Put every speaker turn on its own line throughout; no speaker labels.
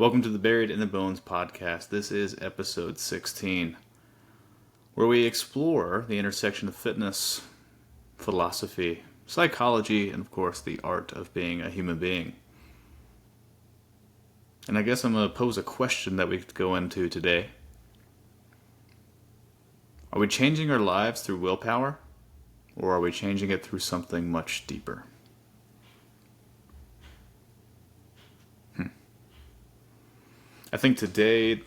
Welcome to the Buried in the Bones podcast. This is episode 16, where we explore the intersection of fitness, philosophy, psychology, and of course the art of being a human being. And I guess I'm going to pose a question that we could go into today. Are we changing our lives through willpower, or are we changing it through something much deeper? I think today,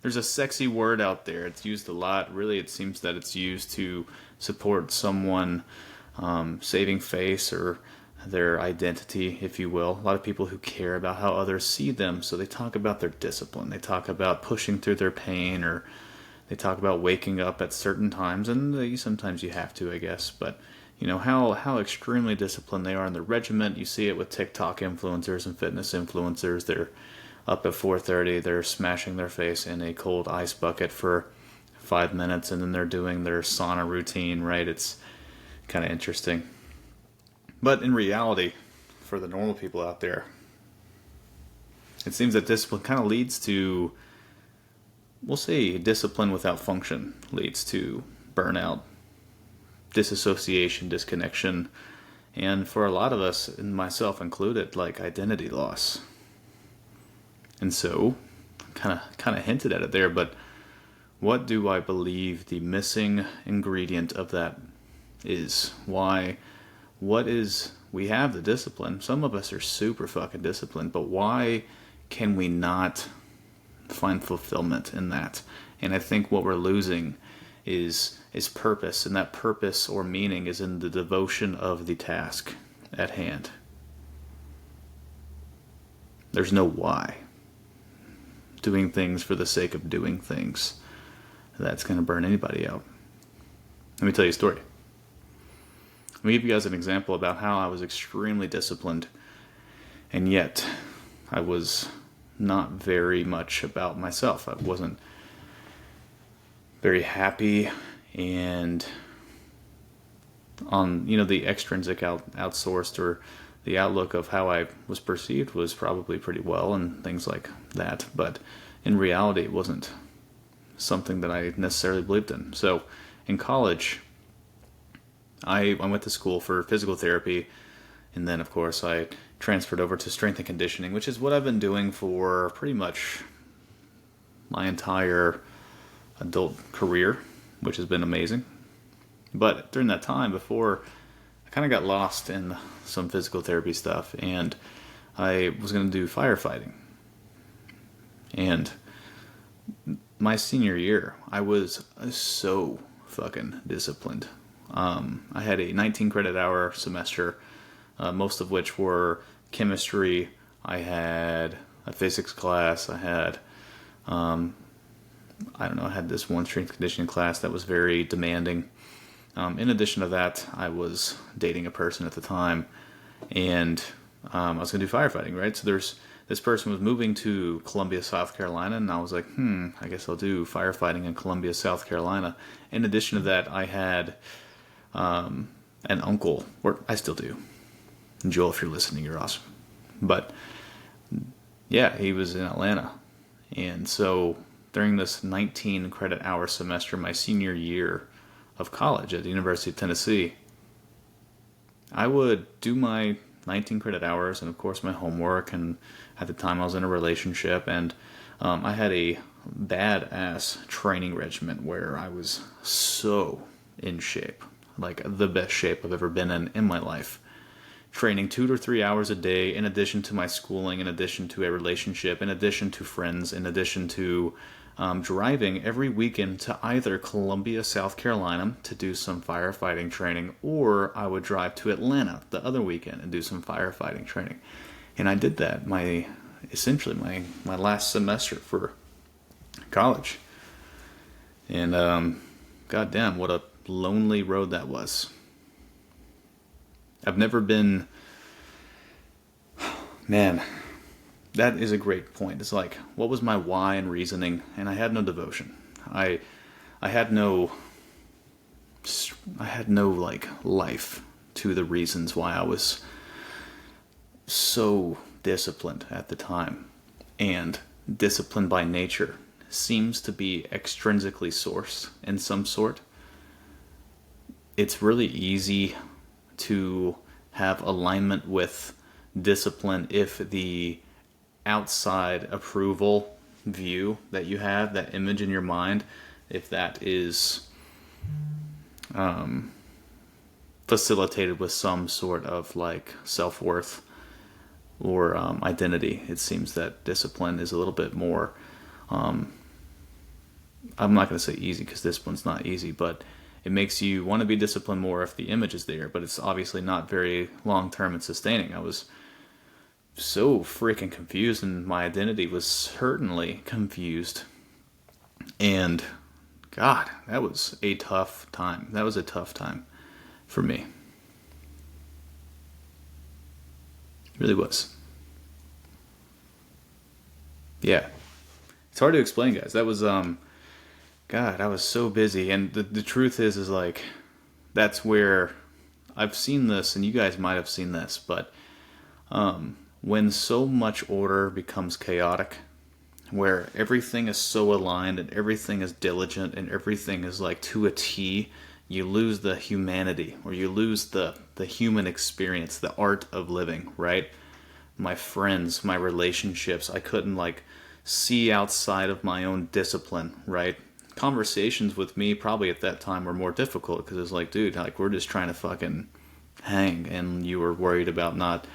there's a sexy word out there. It's used a lot. Really, it seems that it's used to support someone saving face or their identity, if you will. A lot of people who care about how others see them, so they talk about their discipline. They talk about pushing through their pain, or they talk about waking up at certain times, and sometimes you have to, I guess, but you know, how extremely disciplined they are in the regiment. You see it with TikTok influencers and fitness influencers. They're up at 4:30, they're smashing their face in a cold ice bucket for 5 minutes, and then they're doing their sauna routine, right? It's kind of interesting. But in reality, for the normal people out there, it seems that discipline kind of leads to, we'll say, discipline without function leads to burnout, disassociation, disconnection, and for a lot of us, and myself included, like identity loss. And so, kind of hinted at it there, but what do I believe the missing ingredient of that is? We have the discipline. Some of us are super fucking disciplined, but why can we not find fulfillment in that? And I think what we're losing is purpose, and that purpose or meaning is in the devotion of the task at hand. There's no why. Doing things for the sake of doing things, that's going to burn anybody out. Let me tell you a story. Let me give you guys an example about how I was extremely disciplined, and yet I was not very much about myself. I wasn't very happy, and on the extrinsic outsourced or the outlook of how I was perceived was probably pretty well and things like that. But in reality, it wasn't something that I necessarily believed in. So in college, I went to school for physical therapy. And then, of course, I transferred over to strength and conditioning, which is what I've been doing for pretty much my entire adult career, which has been amazing. But during that time, before, I kind of got lost in some physical therapy stuff, and I was going to do firefighting. And my senior year, I was so fucking disciplined. I had a 19 credit hour semester, most of which were chemistry. I had a physics class. I had, I had this one strength conditioning class that was very demanding. In addition to that, I was dating a person at the time, and I was going to do firefighting, right? So this person was moving to Columbia, South Carolina, and I was like, I guess I'll do firefighting in Columbia, South Carolina. In addition to that, I had an uncle, or I still do. And Joel, if you're listening, you're awesome. But yeah, he was in Atlanta. And so during this 19 credit hour semester, my senior year of college at the University of Tennessee, I would do my 19 credit hours and of course my homework, and at the time I was in a relationship, and I had a badass training regimen where I was so in shape, like the best shape I've ever been in my life. Training 2 to 3 hours a day in addition to my schooling, in addition to a relationship, in addition to friends, in addition to driving every weekend to either Columbia, South Carolina to do some firefighting training, or I would drive to Atlanta the other weekend and do some firefighting training. And I did that essentially my last semester for college. And goddamn, what a lonely road that was. I've never been... Man... That is a great point. It's like, what was my why and reasoning? And I had no devotion. I had no like life to the reasons why I was so disciplined at the time. and discipline by nature seems to be extrinsically sourced in some sort, it's really easy to have alignment with discipline if the outside approval view that you have, that image in your mind, if that is facilitated with some sort of like self-worth or identity. It seems that discipline is a little bit more, I'm not going to say easy because discipline's not easy, but it makes you want to be disciplined more if the image is there, but it's obviously not very long-term and sustaining. I was so freaking confused, and my identity was certainly confused. And God, that was a tough time. That was a tough time for me. It really was. Yeah. It's hard to explain, guys. That was, God, I was so busy. And the truth is like, that's where I've seen this, and you guys might have seen this, but when so much order becomes chaotic, where everything is so aligned and everything is diligent and everything is like to a T, you lose the humanity, or you lose the human experience, the art of living, right? My friends, my relationships, I couldn't like see outside of my own discipline, right? Conversations with me probably at that time were more difficult because it's like, dude, like we're just trying to fucking hang, and you were worried about not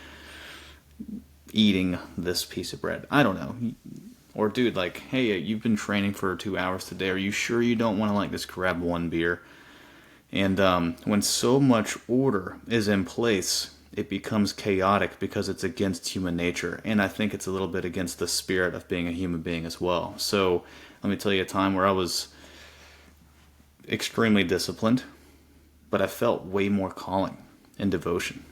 eating this piece of bread. I don't know. Or dude, like, hey, you've been training for 2 hours today. Are you sure you don't want to like just grab one beer? And when so much order is in place, it becomes chaotic because it's against human nature. And I think it's a little bit against the spirit of being a human being as well. So let me tell you a time where I was extremely disciplined, but I felt way more calling and devotion.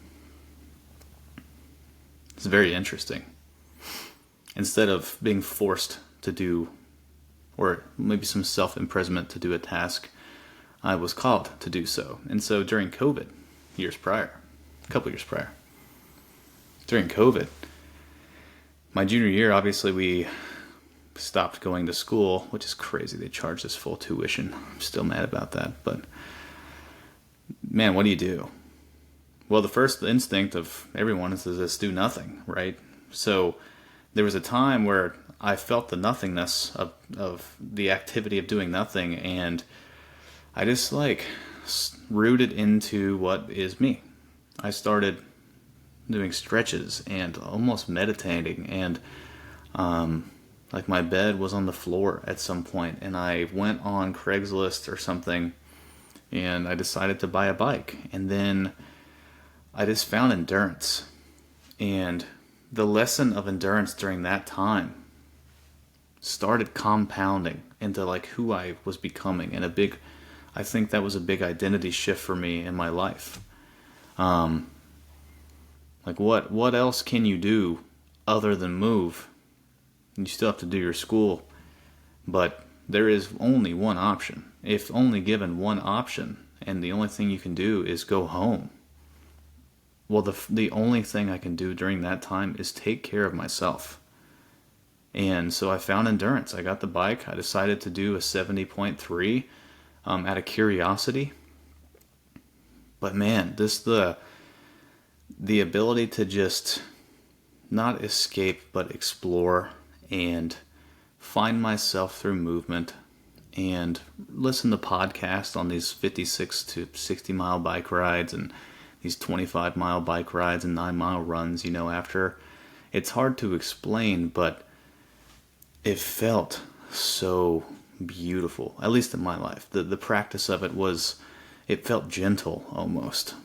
It's very interesting. Instead of being forced to do, or maybe some self-imprisonment to do a task, I was called to do so. And so during COVID, a couple years prior, during COVID, my junior year, obviously we stopped going to school, which is crazy. They charged us full tuition. I'm still mad about that. But man, what do you do? Well, the first instinct of everyone is to just do nothing, right? So there was a time where I felt the nothingness of the activity of doing nothing, and I just like rooted into what is me. I started doing stretches and almost meditating, and like my bed was on the floor at some point, and I went on Craigslist or something, and I decided to buy a bike, and then I just found endurance. And the lesson of endurance during that time started compounding into like who I was becoming, and I think that was a big identity shift for me in my life. Like what else can you do other than move? You still have to do your school, but there is only one option. If only given one option, and the only thing you can do is go home. Well, the only thing I can do during that time is take care of myself. And so I found endurance. I got the bike. I decided to do a 70.3 out of curiosity. But man, the ability to just not escape but explore and find myself through movement and listen to podcasts on these 56 to 60 mile bike rides and these 25 mile bike rides and 9 mile runs, after. It's hard to explain, but it felt so beautiful, at least in my life. The practice of it felt gentle almost.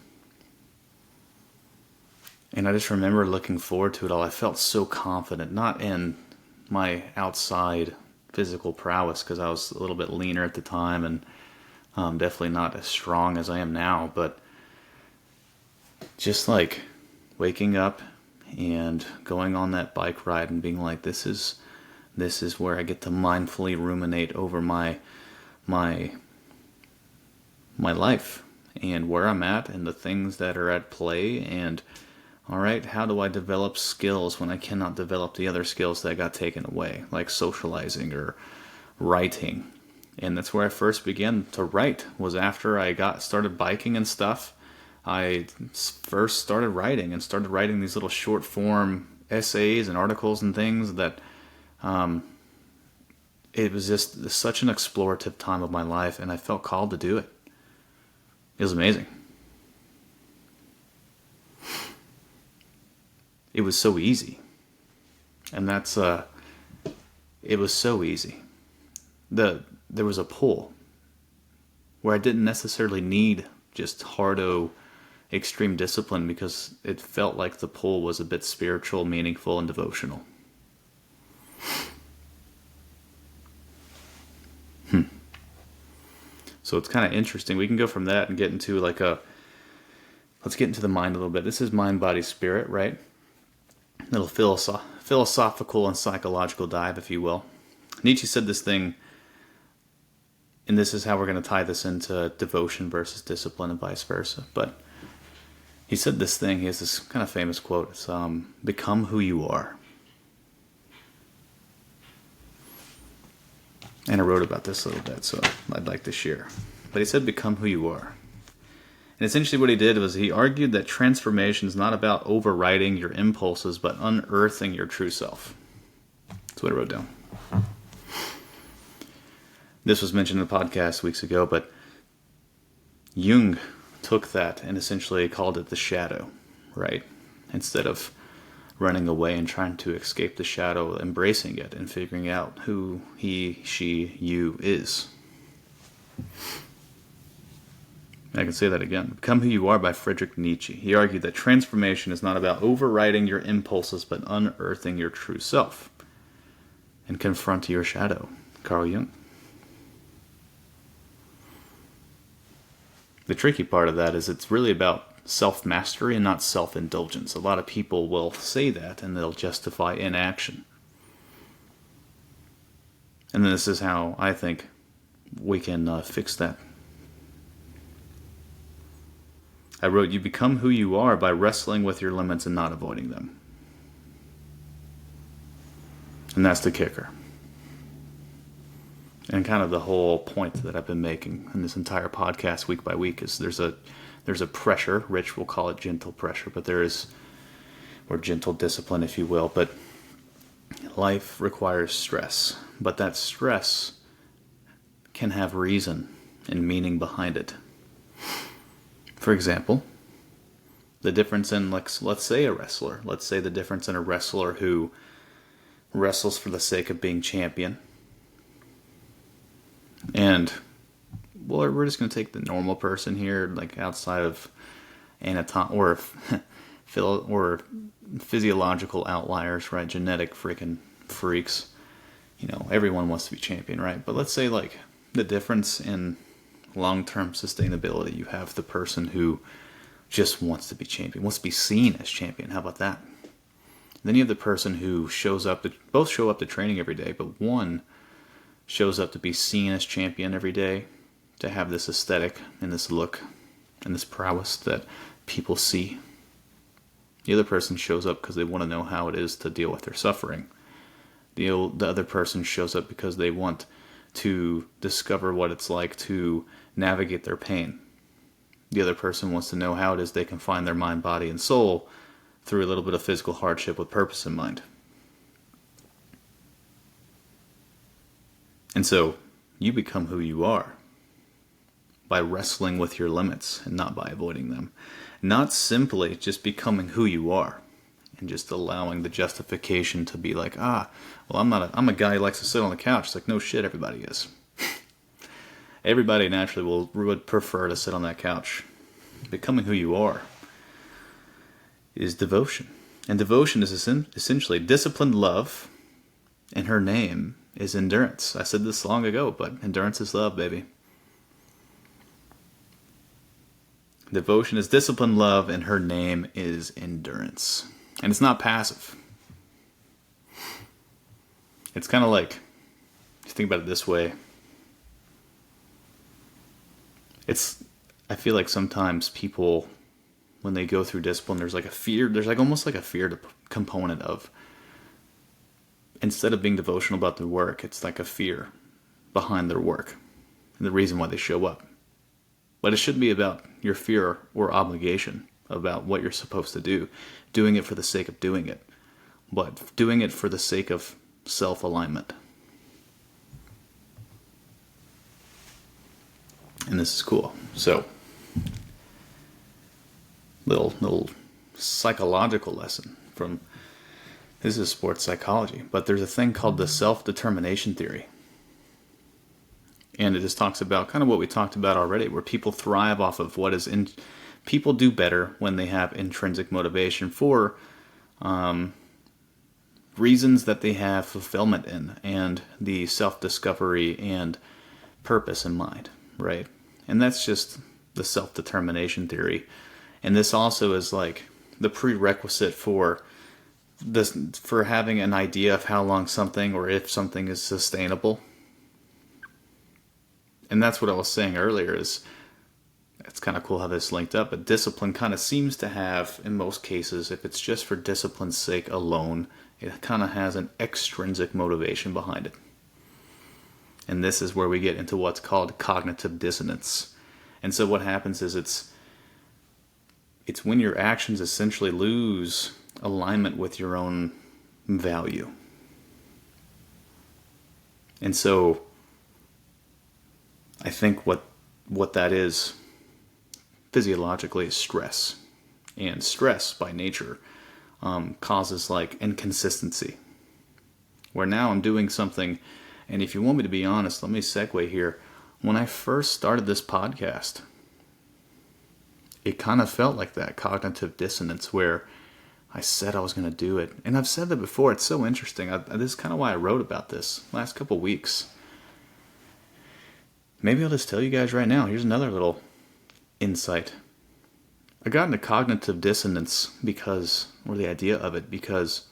And I just remember looking forward to it all. I felt so confident, not in my outside physical prowess, because I was a little bit leaner at the time and definitely not as strong as I am now, but just like waking up and going on that bike ride and being like, this is where I get to mindfully ruminate over my life and where I'm at and the things that are at play, and All right, how do I develop skills when I cannot develop the other skills that got taken away, like socializing or writing? And that's where I first began to write, was after I got started biking and stuff. I first started writing and started writing these little short form essays and articles and things that it was just such an explorative time of my life, and I felt called to do it. It was amazing. It was so easy. And it was so easy. There was a pull where I didn't necessarily need just hardo extreme discipline, because it felt like the pull was a bit spiritual, meaningful, and devotional. So it's kind of interesting. We can go from that and get into let's get into the mind a little bit. This is mind, body, spirit, right? A little philosophical and psychological dive, if you will. Nietzsche said this thing, and this is how we're going to tie this into devotion versus discipline and vice versa. But he said this thing, he has this kind of famous quote. It's, become who you are. And I wrote about this a little bit, so I'd like to share. But he said, become who you are. And essentially what he did was he argued that transformation is not about overriding your impulses, but unearthing your true self. That's what I wrote down. This was mentioned in the podcast weeks ago, but Jung took that and essentially called it the shadow, right? Instead of running away and trying to escape the shadow, embracing it and figuring out who he, she, you is. I can say that again. Become Who You Are by Friedrich Nietzsche. He argued that transformation is not about overriding your impulses, but unearthing your true self. And confront your shadow. Carl Jung. The tricky part of that is it's really about self-mastery and not self-indulgence. A lot of people will say that and they'll justify inaction. And this is how I think we can fix that. I wrote, you become who you are by wrestling with your limits and not avoiding them. And that's the kicker. And kind of the whole point that I've been making in this entire podcast week by week is there's a pressure. Rich will call it gentle pressure, but or gentle discipline, if you will. But life requires stress. But that stress can have reason and meaning behind it. For example, the difference in, let's say a wrestler. Let's say the difference in a wrestler who wrestles for the sake of being champion. And well, we're just going to take the normal person here, like outside of or physiological outliers, right? Genetic freaking freaks. Everyone wants to be champion, right? But let's say like the difference in long-term sustainability. You have the person who just wants to be champion, wants to be seen as champion. How about that? Then you have the person who both show up to training every day, but one shows up to be seen as champion every day, to have this aesthetic and this look and this prowess that people see. The other person shows up because they want to know how it is to deal with their suffering. The other person shows up because they want to discover what it's like to navigate their pain. The other person wants to know how it is they can find their mind, body, and soul through a little bit of physical hardship with purpose in mind. And so, you become who you are by wrestling with your limits and not by avoiding them. Not simply just becoming who you are and just allowing the justification to be like, well, I'm a guy who likes to sit on the couch. It's like, no shit, everybody is. Everybody naturally would prefer to sit on that couch. Becoming who you are is devotion. And devotion is essentially disciplined love, and her name is endurance. I said this long ago, but endurance is love, baby. Devotion is disciplined love, and her name is endurance. And it's not passive. It's kind of like, if you think about it this way, I feel like sometimes people when they go through discipline, there's like a fear, there's like almost like a fear component of, instead of being devotional about their work, it's like a fear behind their work and the reason why they show up. But it shouldn't be about your fear or obligation about what you're supposed to do, doing it for the sake of doing it, but doing it for the sake of self-alignment. And this is cool. So, little psychological lesson from, this is sports psychology, but there's a thing called the self-determination theory. And it just talks about kind of what we talked about already, where people thrive off of what is in. People do better when they have intrinsic motivation for reasons that they have fulfillment in, and the self-discovery and purpose in mind, right? And that's just the self-determination theory. And this also is like the prerequisite for this, for having an idea of how long something or if something is sustainable. And that's what I was saying earlier, is it's kind of cool how this linked up, but discipline kind of seems to have, in most cases, if it's just for discipline's sake alone, it kind of has an extrinsic motivation behind it. And this is where we get into what's called cognitive dissonance. And so what happens is it's when your actions essentially lose alignment with your own value. And so I think what that is physiologically is stress. And stress by nature causes like inconsistency. Where now I'm doing something, and if you want me to be honest, let me segue here. When I first started this podcast, it kind of felt like that cognitive dissonance where I said I was going to do it. And I've said that before. It's so interesting. This is kind of why I wrote about this last couple weeks. Maybe I'll just tell you guys right now. Here's another little insight. I got into cognitive dissonance because, or the idea of it, because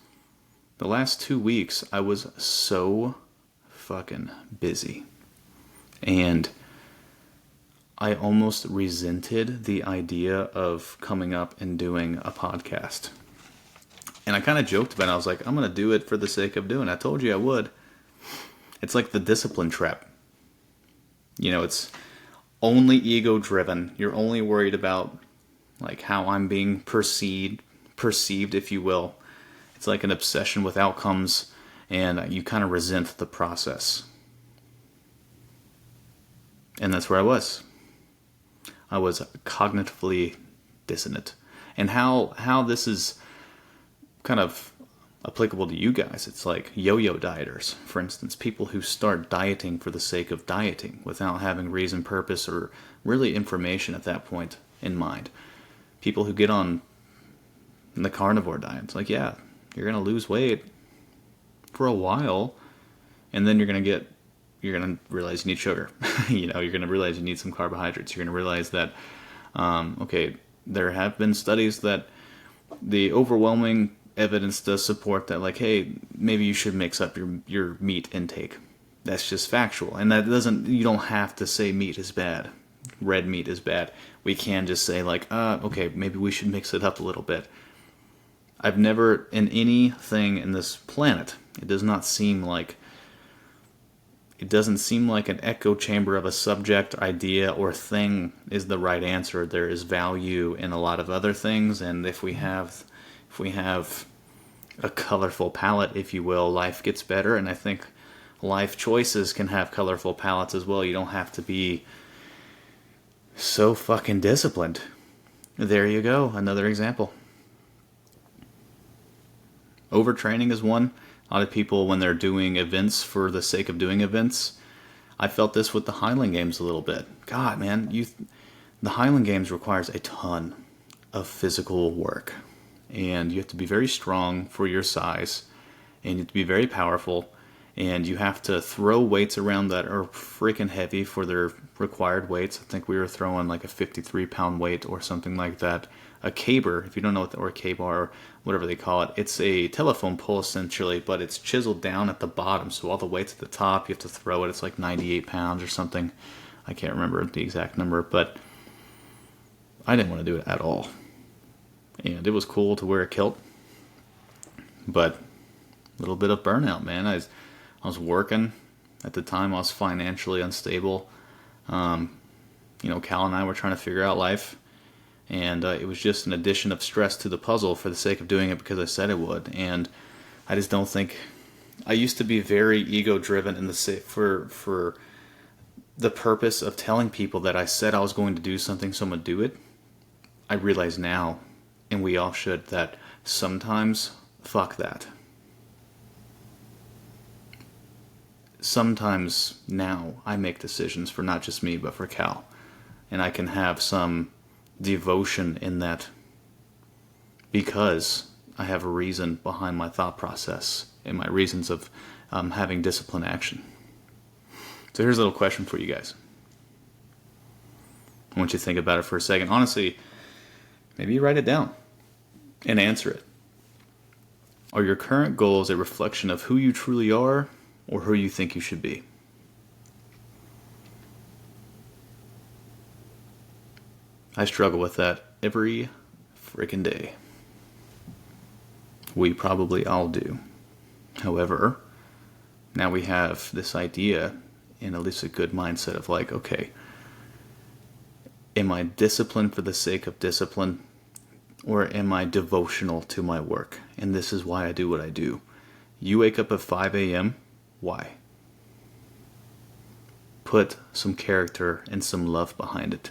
the last 2 weeks I was so fucking busy. And I almost resented the idea of coming up and doing a podcast. And I kind of joked about it. I was like, I'm going to do it for the sake of doing it. I told you I would. It's like the discipline trap. You know, it's only ego-driven. You're only worried about like how I'm being perceived, if you will. It's like an obsession with outcomes, and you kind of resent the process. And that's where I was. I was cognitively dissonant. And how this is kind of applicable to you guys, it's like yo-yo dieters, for instance, people who start dieting for the sake of dieting without having reason, purpose, or really information at that point in mind. People who get on the carnivore diet, it's like, yeah, you're going to lose weight for a while, and then you're going to realize you need sugar. You're going to realize you need some carbohydrates. You're going to realize that, okay, there have been studies that the overwhelming evidence does support that, like, hey, maybe you should mix up your meat intake. That's just factual. And you don't have to say meat is bad. Red meat is bad. We can just say, like, okay, maybe we should mix it up a little bit. I've never, in anything in this planet, it doesn't seem like an echo chamber of a subject, idea, or thing is the right answer. There is value in a lot of other things, and if we have a colorful palette, if you will, life gets better. And I think life choices can have colorful palettes as well. You don't have to be so fucking disciplined. There you go, another example. Overtraining is one. A lot of people, when they're doing events for the sake of doing events, I felt this with the Highland Games a little bit. God, man, the Highland Games requires a ton of physical work. And you have to be very strong for your size, and you have to be very powerful, and you have to throw weights around that are freaking heavy for their required weights. I think we were throwing like a 53-pound weight or something like that. A caber, if you don't know or a K-bar, or whatever they call it, it's a telephone pole essentially, but it's chiseled down at the bottom, so all the weight's at the top, you have to throw it. It's like 98 pounds or something. I can't remember the exact number, but I didn't want to do it at all. And it was cool to wear a kilt, but a little bit of burnout, man. I was working. At the time, I was financially unstable. Cal and I were trying to figure out life. And it was just an addition of stress to the puzzle for the sake of doing it because I said it would. And I just don't think... I used to be very ego-driven in the for the purpose of telling people that I said I was going to do something, so I'm going to do it. I realize now, and we all should, that sometimes, fuck that. Sometimes now I make decisions for not just me, but for Cal. And I can have some devotion in that because I have a reason behind my thought process and my reasons of having disciplined action. So here's a little question for you guys. I want you to think about it for a second. Honestly, maybe you write it down and answer it. Are your current goals a reflection of who you truly are or who you think you should be? I struggle with that every freaking day. We probably all do. However, now we have this idea and at least a good mindset of like, okay, am I disciplined for the sake of discipline, or am I devotional to my work? And this is why I do what I do. You wake up at 5 a.m. Why? Put some character and some love behind it.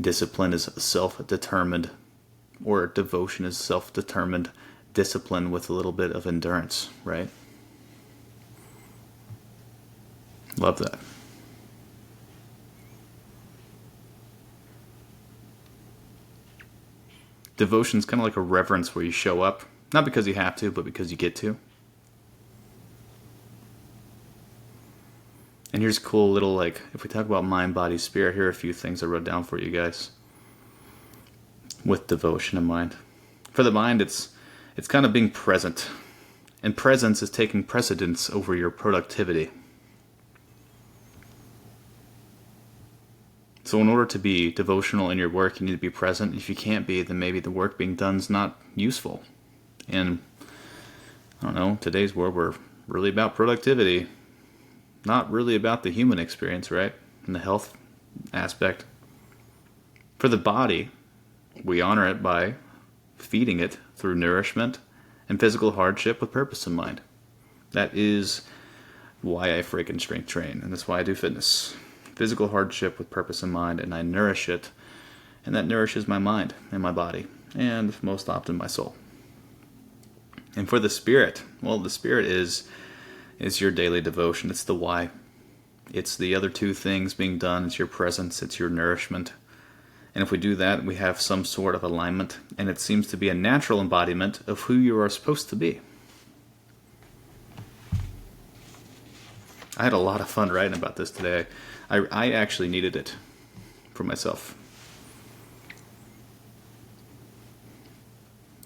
Discipline is self-determined, or devotion is self-determined discipline with a little bit of endurance, right? Love that. Devotion is kind of like a reverence where you show up, not because you have to, but because you get to. And here's a cool little, like, if we talk about mind, body, spirit, here are a few things I wrote down for you guys with devotion in mind. For the mind, it's kind of being present. And presence is taking precedence over your productivity. So in order to be devotional in your work, you need to be present. If you can't be, then maybe the work being done is not useful. And, I don't know, today's world, we're really about productivity. Not really about the human experience, right? And the health aspect. For the body, we honor it by feeding it through nourishment and physical hardship with purpose in mind. That is why I freaking strength train, and that's why I do fitness. Physical hardship with purpose in mind, and I nourish it, and that nourishes my mind and my body, and most often my soul. And for the spirit, well, the spirit is your daily devotion. It's the why. It's the other two things being done. It's your presence. It's your nourishment. And if we do that, we have some sort of alignment, and it seems to be a natural embodiment of who you are supposed to be. I had a lot of fun writing about this today. I actually needed it for myself.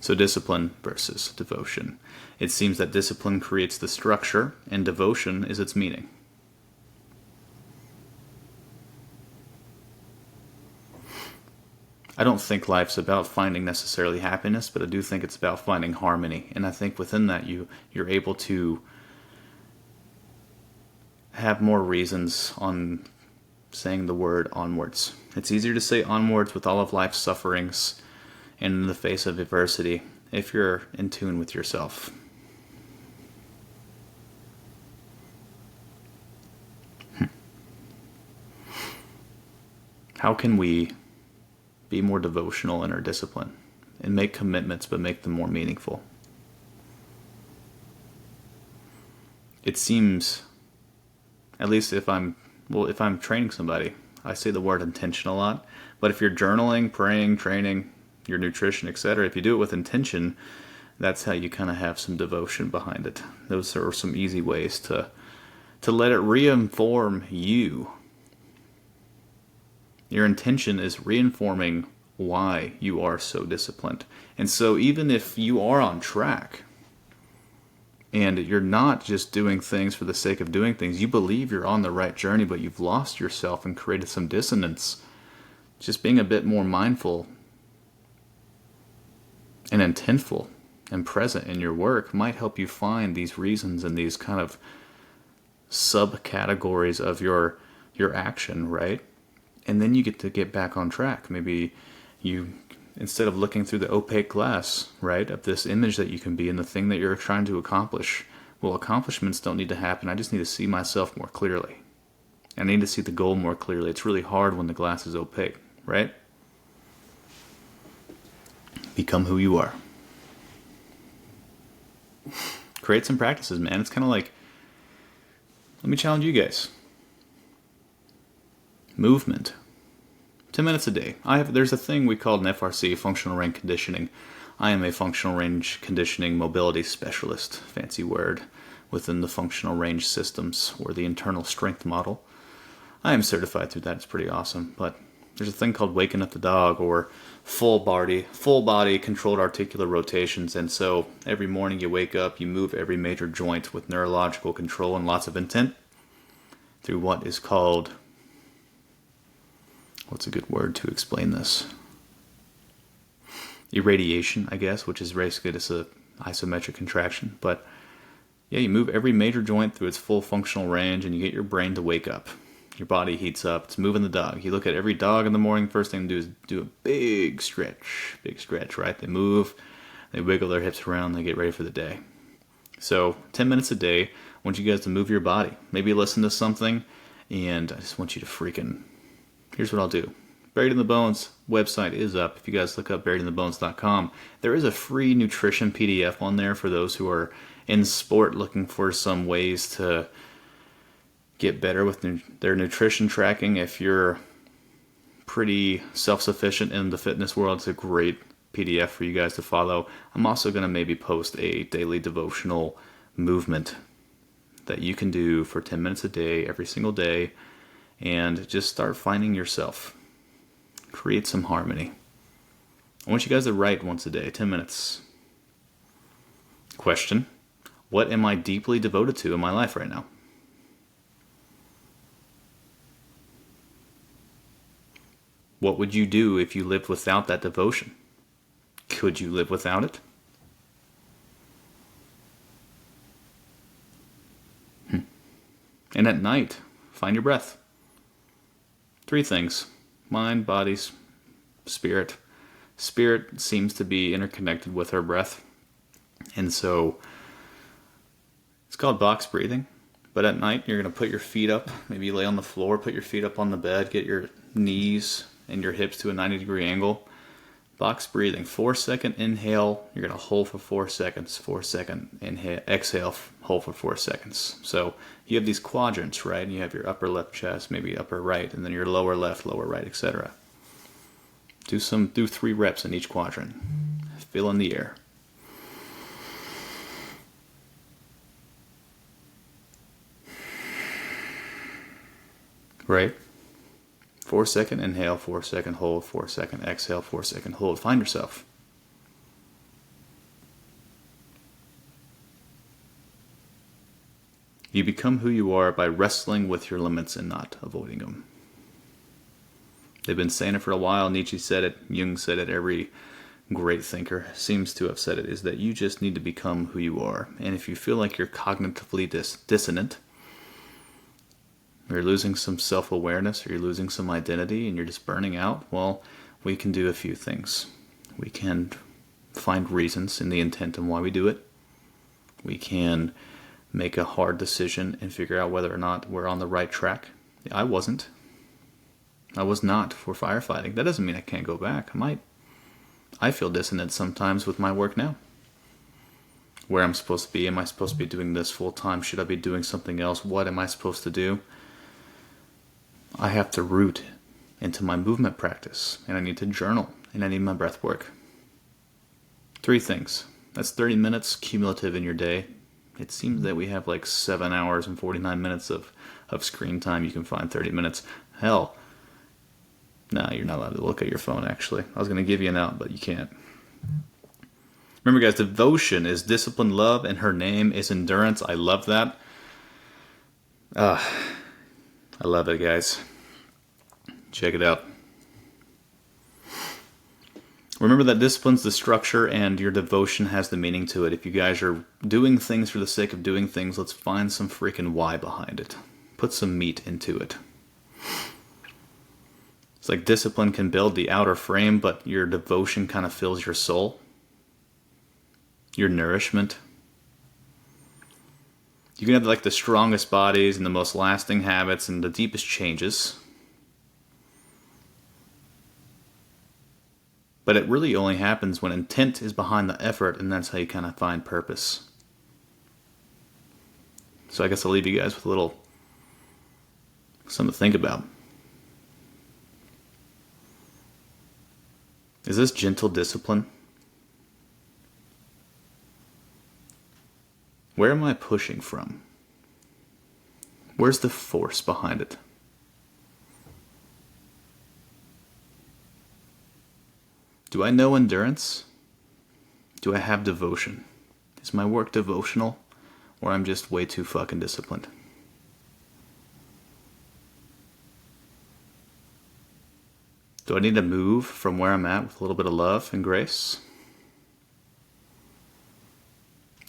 So discipline versus devotion. It seems that discipline creates the structure, and devotion is its meaning. I don't think life's about finding necessarily happiness, but I do think it's about finding harmony. And I think within that you're able to have more reasons on saying the word onwards. It's easier to say onwards with all of life's sufferings and in the face of adversity if you're in tune with yourself. How can we be more devotional in our discipline and make commitments but make them more meaningful? It seems, at least if I'm training somebody, I say the word intention a lot, but if you're journaling, praying, training, your nutrition, etc., if you do it with intention, that's how you kind of have some devotion behind it. Those are some easy ways to let it reinform you. Your intention is reinforming why you are so disciplined. And so even if you are on track and you're not just doing things for the sake of doing things, you believe you're on the right journey, but you've lost yourself and created some dissonance, just being a bit more mindful and intentful and present in your work might help you find these reasons and these kind of subcategories of your action, right? And then you get to get back on track. Maybe you, instead of looking through the opaque glass, right, of this image that you can be and the thing that you're trying to accomplish, well, accomplishments don't need to happen. I just need to see myself more clearly. I need to see the goal more clearly. It's really hard when the glass is opaque, right? Become who you are. Create some practices, man. It's kind of like, let me challenge you guys. Movement. 10 minutes a day. There's a thing we call an FRC, functional range conditioning. I am a functional range conditioning mobility specialist, fancy word, within the functional range systems or the internal strength model. I am certified through that. It's pretty awesome. But there's a thing called waking up the dog, or full body controlled articular rotations. And so every morning you wake up, you move every major joint with neurological control and lots of intent through what is called, what's a good word to explain this? Irradiation, I guess, which is basically just a isometric contraction. But yeah, you move every major joint through its full functional range and you get your brain to wake up. Your body heats up. It's moving the dog. You look at every dog in the morning, first thing to do is do a big stretch, right? They move, they wiggle their hips around, they get ready for the day. So 10 minutes a day, I want you guys to move your body. Maybe listen to something, and I just want you to here's what I'll do. Buried in the Bones website is up. If you guys look up buriedinthebones.com, there is a free nutrition PDF on there for those who are in sport looking for some ways to get better with their nutrition tracking. If you're pretty self-sufficient in the fitness world, it's a great PDF for you guys to follow. I'm also going to maybe post a daily devotional movement that you can do for 10 minutes a day, every single day, and just start finding yourself. Create some harmony. I want you guys to write once a day, 10 minutes. Question: what am I deeply devoted to in my life right now? What would you do if you lived without that devotion? Could you live without it? And at night, find your breath. 3 things: mind, body, spirit. Spirit seems to be interconnected with our breath. And so it's called box breathing. But at night, you're going to put your feet up. Maybe you lay on the floor, put your feet up on the bed, get your knees and your hips to a 90-degree angle. Box breathing. 4-second inhale. You're going to hold for 4 seconds. 4-second inhale, exhale, hold for 4 seconds. So you have these quadrants, right? And you have your upper left chest, maybe upper right, and then your lower left, lower right, etc. Do 3 reps in each quadrant. Fill in the air. Right? 4-second inhale, 4-second hold, 4-second exhale, 4-second hold. Find yourself. You become who you are by wrestling with your limits and not avoiding them. They've been saying it for a while. Nietzsche said it. Jung said it. Every great thinker seems to have said it, is that you just need to become who you are. And if you feel like you're cognitively dissonant, you're losing some self-awareness, or you're losing some identity, and you're just burning out, well, we can do a few things. We can find reasons in the intent and why we do it. We can make a hard decision and figure out whether or not we're on the right track. I wasn't. I was not for firefighting. That doesn't mean I can't go back. I feel dissonant sometimes with my work now. Where I'm supposed to be. Am I supposed to be doing this full time? Should I be doing something else? What am I supposed to do? I have to root into my movement practice, and I need to journal, and I need my breath work. 3 things. That's 30 minutes cumulative in your day. It seems that we have like 7 hours and 49 minutes of screen time. You can find 30 minutes. Hell, no, you're not allowed to look at your phone, actually. I was going to give you an out, but you can't. Remember, guys, devotion is disciplined love, and her name is endurance. I love that. I love it, guys. Check it out. Remember that discipline's the structure and your devotion has the meaning to it. If you guys are doing things for the sake of doing things, let's find some freaking why behind it. Put some meat into it. It's like discipline can build the outer frame, but your devotion kind of fills your soul, your nourishment. You can have like the strongest bodies and the most lasting habits and the deepest changes. But it really only happens when intent is behind the effort, and that's how you kind of find purpose. So I guess I'll leave you guys with a little something to think about. Is this gentle discipline? Where am I pushing from? Where's the force behind it? Do I know endurance? Do I have devotion? Is my work devotional? Or I'm just way too fucking disciplined? Do I need to move from where I'm at with a little bit of love and grace?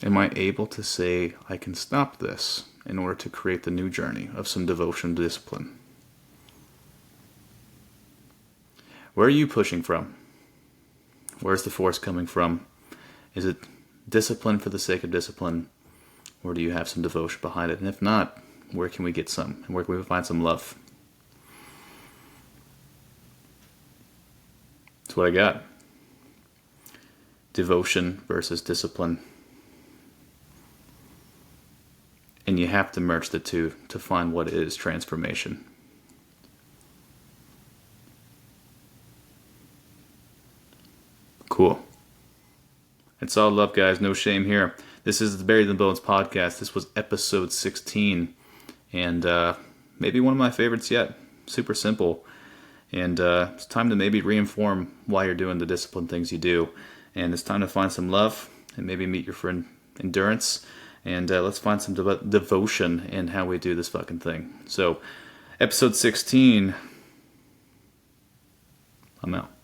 Am I able to say, I can stop this in order to create the new journey of some devotion and discipline? Where are you pushing from? Where's the force coming from? Is it discipline for the sake of discipline? Or do you have some devotion behind it? And if not, where can we get some? And where can we find some love? That's what I got. Devotion versus discipline. And you have to merge the two to find what is transformation. Cool. It's all love, guys. No shame here. This is the Buried in the Bones podcast. This was episode 16. And maybe one of my favorites yet. Super simple. And it's time to maybe reinform why you're doing the disciplined things you do. And it's time to find some love and maybe meet your friend Endurance. And let's find some devotion in how we do this fucking thing. So, episode 16. I'm out.